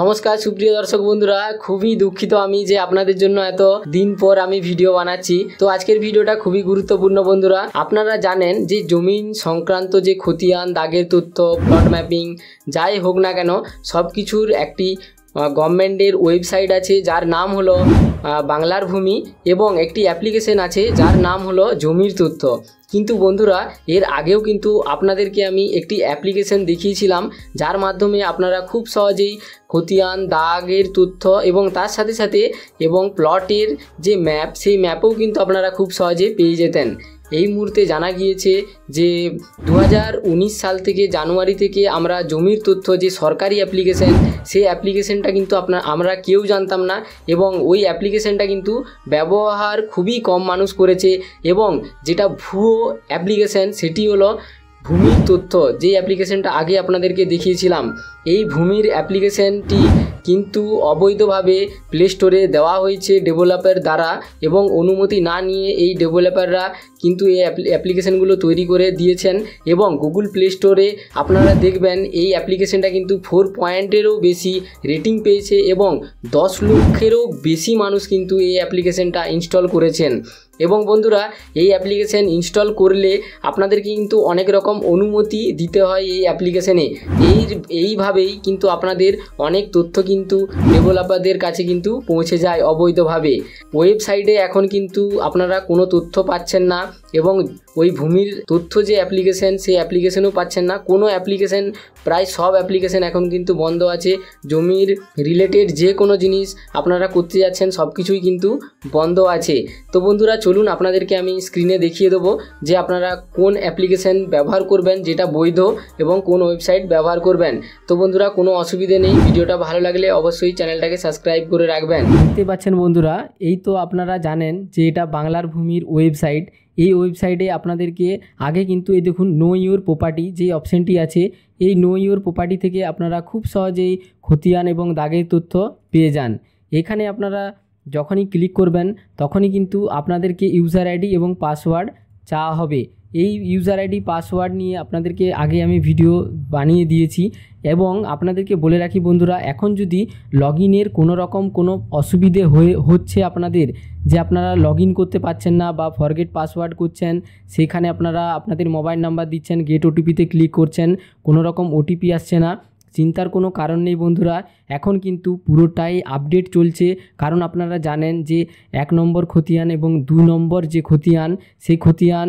নমস্কার সুপ্রিয় দর্শক বন্ধুরা, খুবই দুঃখিত আমি যে আপনাদের জন্য এত দিন পর আমি ভিডিও বানাচ্ছি। তো আজকের ভিডিওটা খুবই গুরুত্বপূর্ণ বন্ধুরা। আপনারা জানেন যে জমিন সংক্রান্ত যে খতিয়ান, দাগের তথ্য, প্লট ম্যাপিং যাই হোক না কেন সব কিছুর একটি গভর্নমেন্টের ওয়েবসাইট আছে যার নাম হলো বাংলার ভূমি, এবং একটি অ্যাপ্লিকেশন আছে যার নাম হলো জমির তথ্য। কিন্তু বন্ধুরা, এর আগেও কিন্তু আপনাদেরকে আমি একটি অ্যাপ্লিকেশন দেখিয়েছিলাম যার মাধ্যমে আপনারা খুব সহজেই খতিয়ান, দাগের তথ্য এবং তার সাথে সাথে এবং প্লটের যে ম্যাপ, সেই ম্যাপও কিন্তু আপনারা খুব সহজে পেয়ে যেতেন। এই মুহূর্তে জানা গিয়েছে যে 2019 সাল থেকে জানুয়ারি থেকে আমরা জমির তথ্য যে সরকারি অ্যাপ্লিকেশন, সেই অ্যাপ্লিকেশনটা কিন্তু আমরা কেউ জানতাম না, এবং ওই অ্যাপ্লিকেশনটা কিন্তু ব্যবহার খুবই কম মানুষ করেছে। এবং যেটা ভুয়ো অ্যাপ্লিকেশন সেটি হলো ভূমির তথ্য, যে অ্যাপ্লিকেশনটা আগে আপনাদেরকে দেখিয়েছিলাম। এই ভূমির অ্যাপ্লিকেশনটি কিন্তু অবৈধভাবে প্লে স্টোরে দেওয়া হয়েছে ডেভেলপার দ্বারা, এবং অনুমতি না নিয়ে এই ডেভেলপাররা কিন্তু এই অ্যাপ্লিকেশনগুলো তৈরি করে দিয়েছেন। এবং গুগল প্লে স্টোরে আপনারা দেখবেন এই অ্যাপ্লিকেশনটা কিন্তু 4 পয়েন্টেরও বেশি রেটিং পেয়েছে, এবং 10 লক্ষেরও বেশি মানুষ কিন্তু এই অ্যাপ্লিকেশনটা ইনস্টল করেছেন। এবং বন্ধুরা, এই অ্যাপ্লিকেশন ইনস্টল করলে আপনাদেরকে কিন্তু অনেক রকম অনুমতি দিতে হয় এই অ্যাপ্লিকেশনে। এইভাবেই কিন্তু আপনাদের অনেক তথ্য কিন্তু ডেভেলপারদের কাছে কিন্তু পৌঁছে যায় অবৈধভাবে। ওয়েবসাইটে এখন কিন্তু আপনারা কোনো তথ্য পাচ্ছেন না, এবং ওই ভূমির তথ্য যে অ্যাপ্লিকেশন, সেই অ্যাপ্লিকেশনও পাচ্ছেন না। কোনো অ্যাপ্লিকেশন, প্রায় সব অ্যাপ্লিকেশন এখন কিন্তু বন্ধ আছে। জমির রিলেটেড যে কোনো জিনিস আপনারা করতে যাচ্ছেন সব কিছুই কিন্তু বন্ধ আছে। তো বন্ধুরা, চলুন আপনাদেরকে আমি স্ক্রিনে দেখিয়ে দেবো যে আপনারা কোন অ্যাপ্লিকেশন ব্যবহার করবেন যেটা বৈধ, এবং কোন ওয়েবসাইট ব্যবহার করবেন। তো বন্ধুরা, কোনো অসুবিধে নেই। ভিডিওটা ভালো লাগলে অবশ্যই চ্যানেলটাকে সাবস্ক্রাইব করে রাখবেন। দেখতে পাচ্ছেন বন্ধুরা, এই তো আপনারা জানেন যে এটা বাংলার ভূমির ওয়েবসাইট। এই ওয়েবসাইটে আপনাদেরকে আগে কিন্তু এই দেখুন নো ইউর প্রপার্টি যে অপশানটি আছে, এই নো ইউর প্রপার্টি থেকে আপনারা খুব সহজেই খতিয়ান এবং দাগের তথ্য পেয়ে যান। এখানে আপনারা যখনই ক্লিক করবেন তখনই কিন্তু আপনাদেরকে ইউজার আইডি এবং পাসওয়ার্ড চাওয়া হবে। এই ইউজার আইডি পাসওয়ার্ড নিয়ে আপনাদেরকে আগে আমি ভিডিও বানিয়ে দিয়েছি, এবং আপনাদেরকে বলে রাখি বন্ধুরা, এখন যদি লগ ইনের কোনো অসুবিধে হচ্ছে আপনাদের, যে আপনারা লগ ইন করতে পারছেন না বা ফরগেট পাসওয়ার্ড করছেন, সেখানে আপনারা আপনাদের মোবাইল নাম্বার দিচ্ছেন, গেট ওটিপিতে ক্লিক করছেন, কোনো রকম ওটিপি আসছে না, চিন্তার কোনো কারণ নেই বন্ধুরা। এখন কিন্তু পুরোটাই আপডেট চলছে, কারণ আপনারা জানেন যে 1 নম্বর খতিয়ান এবং 2 নম্বর যে খতিয়ান, সেই খতিয়ান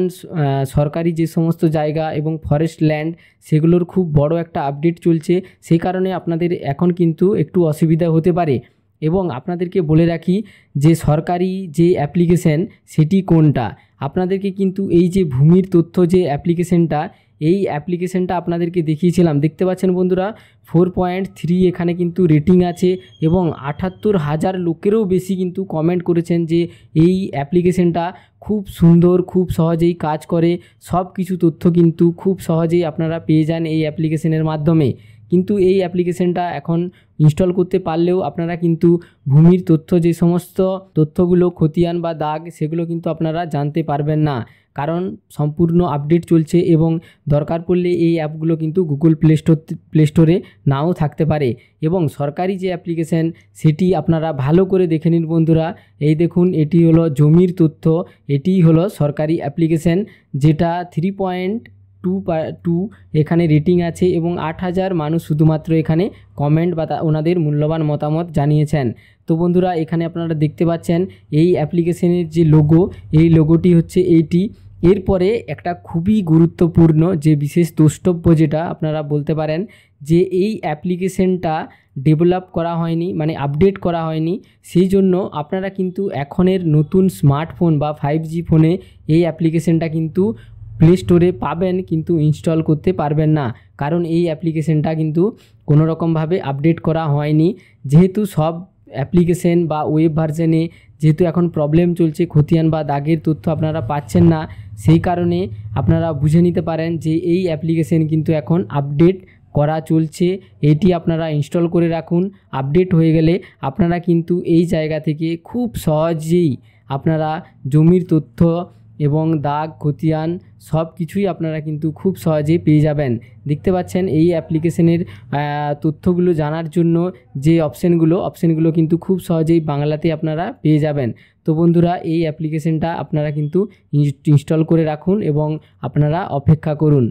সরকারি যে সমস্ত জায়গা এবং ফরেস্ট ল্যান্ড, সেগুলোর খুব বড় একটা আপডেট চলছে। সেই কারণে আপনাদের এখন কিন্তু একটু অসুবিধা হতে পারে। এবং আপনাদেরকে বলে রাখি যে সরকারি যে অ্যাপ্লিকেশন সেটি কোনটা। আপনাদেরকে কিন্তু এই যে ভূমির তথ্য যে অ্যাপ্লিকেশনটা, এই অ্যাপ্লিকেশনটা আপনাদেরকে দেখিয়েছিলাম। দেখতে পাচ্ছেন বন্ধুরা, 4.3 এখানে কিন্তু রেটিং আছে, এবং 78,000 লোকেরও বেশি কিন্তু কমেন্ট করেছেন যে এই অ্যাপ্লিকেশনটা খুব সুন্দর, খুব সহজেই কাজ করে, সব কিছু তথ্য কিন্তু খুব সহজেই আপনারা পেয়ে যান এই অ্যাপ্লিকেশনের মাধ্যমে। কিন্তু এই অ্যাপ্লিকেশনটা এখন ইনস্টল করতে পারলেও আপনারা কিন্তু ভূমির তথ্য, যে সমস্ত তথ্যগুলো খতিয়ান বা দাগ, সেগুলো কিন্তু আপনারা জানতে পারবেন না, কারণ সম্পূর্ণ আপডেট চলছে, এবং দরকার পড়লে এই অ্যাপগুলো কিন্তু গুগল প্লে স্টোরে নাও থাকতে পারে। এবং সরকারি যে অ্যাপ্লিকেশন সেটি আপনারা ভালো করে দেখে নিন বন্ধুরা। এই দেখুন, এটি হলো জমির তথ্য, এটি হলো সরকারি অ্যাপ্লিকেশন, যেটা 3.2 এখানে রেটিং আছে, এবং 8,000 মানুষ শুধুমাত্র এখানে কমেন্ট বা ওনাদের মূল্যবান মতামত জানিয়েছেন। তো বন্ধুরা, এখানে আপনারা দেখতে পাচ্ছেন এই অ্যাপ্লিকেশনের যে লোগো, এই লোগোটি হচ্ছে এইটি। এরপরে একটা খুবই গুরুত্বপূর্ণ যে বিশেষ দ্রষ্টব্য, যেটা আপনারা বলতে পারেন যে এই অ্যাপ্লিকেশনটা ডেভেলপ করা হয়নি, মানে আপডেট করা হয়নি, সেই জন্য আপনারা কিন্তু এখনের নতুন স্মার্টফোন বা 5G ফোনে এই অ্যাপ্লিকেশনটা কিন্তু প্লে স্টোরে পাবেন, কিন্তু ইনস্টল করতে পারবেন না, কারণ এই অ্যাপ্লিকেশনটা কিন্তু কোনো রকমভাবে আপডেট করা হয়নি। যেহেতু সব অ্যাপ্লিকেশন বা ওয়েব ভার্জনে যেহেতু এখন প্রবলেম চলছে, খতিয়ান বা দাগের তথ্য আপনারা পাচ্ছেন না, সেই কারণে আপনারা বুঝে নিতে পারেন যে এই অ্যাপ্লিকেশন কিন্তু এখন আপডেট করা চলছে। এটি আপনারা ইনস্টল করে রাখুন। আপডেট হয়ে গেলে আপনারা কিন্তু এই জায়গা থেকে খুব সহজেই আপনারা জমির তথ্য এবং দাগ খতিয়ান সব কিছুই আপনারা কিন্তু খুব সহজেই পেয়ে যাবেন। দেখতে পাচ্ছেন এই অ্যাপ্লিকেশনের তথ্যগুলো জানার জন্য যে অপশানগুলো কিন্তু খুব সহজেই বাংলাতে আপনারা পেয়ে যাবেন। তো বন্ধুরা, এই অ্যাপ্লিকেশনটা আপনারা কিন্তু ইনস্টল করে রাখুন এবং আপনারা অপেক্ষা করুন।